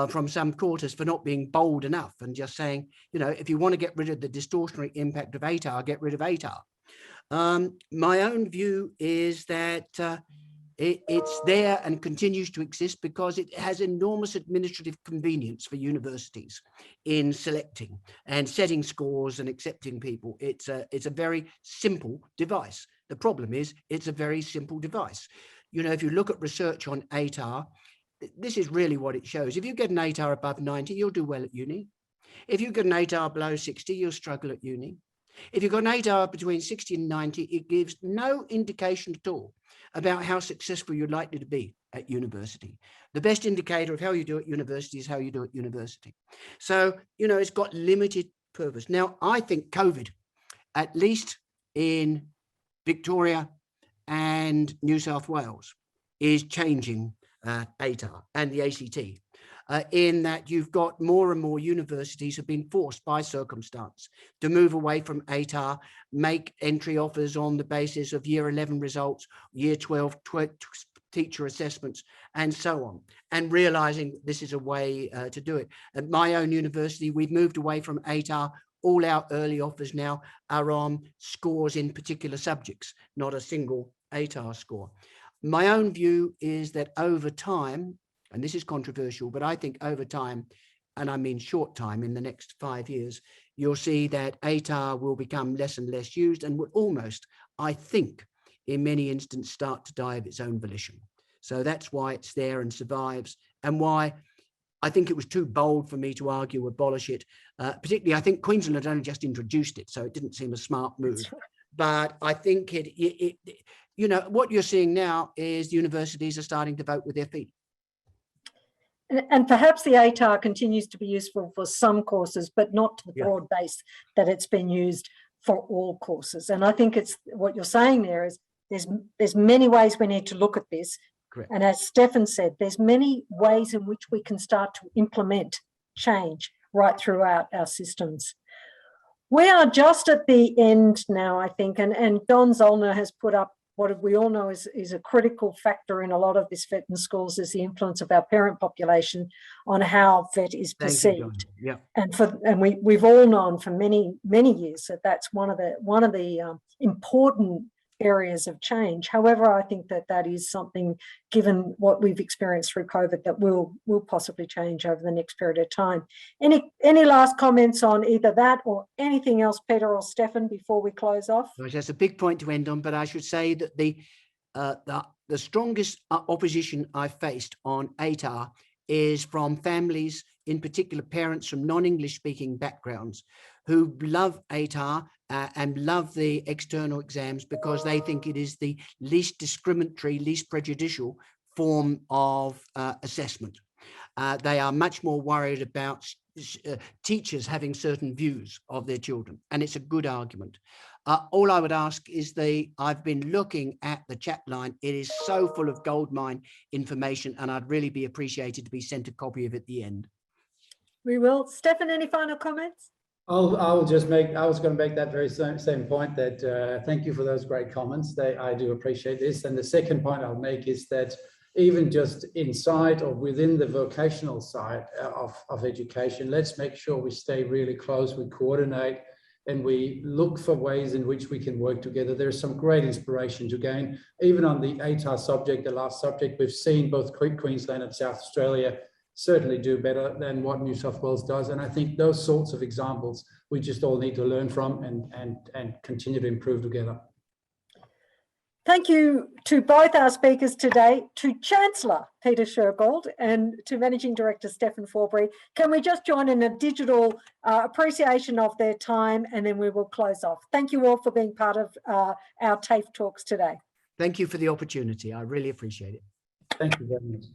from some quarters for not being bold enough and just saying, you know, if you want to get rid of the distortionary impact of ATAR, get rid of ATAR. My own view is that it's there and continues to exist because it has enormous administrative convenience for universities in selecting and setting scores and accepting people. It's a very simple device. The problem is it's a very simple device. You know, if you look at research on ATAR, this is really what it shows. If you get an ATAR above 90, you'll do well at uni. If you get an ATAR below 60, you'll struggle at uni. If you've got an ATAR between 60 and 90, it gives no indication at all about how successful you're likely to be at university. The best indicator of how you do at university is how you do at university. So, you know, it's got limited purpose. Now, I think COVID, at least in Victoria and New South Wales, is changing ATAR and the ACT. In that you've got more and more universities have been forced by circumstance to move away from ATAR, make entry offers on the basis of year 11 results, year 12 teacher assessments, and so on, and realizing this is a way to do it. At my own university, we've moved away from ATAR. All our early offers now are on scores in particular subjects, not a single ATAR score. My own view is that over time, and this is controversial, but I think over time, and I mean short time, in the next 5 years, you'll see that ATAR will become less and less used and would almost, I think, in many instances, start to die of its own volition. So that's why it's there and survives, and why I think it was too bold for me to argue abolish it. Particularly, I think Queensland had only just introduced it, so it didn't seem a smart move. But I think you know, what you're seeing now is universities are starting to vote with their feet. And perhaps the ATAR continues to be useful for some courses, but not to the broad base that it's been used for all courses. And I think it's what you're saying there is there's many ways we need to look at this. Correct. And as Stefan said, there's many ways in which we can start to implement change right throughout our systems. We are just at the end now, I think, and Don Zollner has put up what we all know is a critical factor in a lot of this vet in schools is the influence of our parent population on how vet is perceived. Yeah. And we've all known for many years that that's one of the important areas of change. However, I think that that is something, given what we've experienced through COVID, that will possibly change over the next period of time. Any last comments on either that or anything else, Peter or Stefan, before we close off? That's a big point to end on, but I should say that the strongest opposition I've faced on ATAR is from families, in particular parents from non-English speaking backgrounds, who love ATAR and love the external exams because they think it is the least discriminatory, least prejudicial form of assessment. They are much more worried about teachers having certain views of their children, and it's a good argument. All I would ask is I've been looking at the chat line. It is so full of goldmine information, and I'd really be appreciated to be sent a copy of it at the end. We will. Stefan, any final comments? I was going to make that very same point, that thank you for those great comments. I do appreciate this. And the second point I'll make is that even just inside or within the vocational side of education, let's make sure we stay really close, we coordinate, and we look for ways in which we can work together. There's some great inspiration to gain. Even on the ATAR subject, the last subject, we've seen both Queensland and South Australia certainly do better than what New South Wales does. And I think those sorts of examples we just all need to learn from and continue to improve together. Thank you to both our speakers today, to Chancellor Peter Shergold and to Managing Director Stefan Forbury. Can we just join in a digital appreciation of their time, and then we will close off. Thank you all for being part of our TAFE Talks today. Thank you for the opportunity. I really appreciate it. Thank you very much.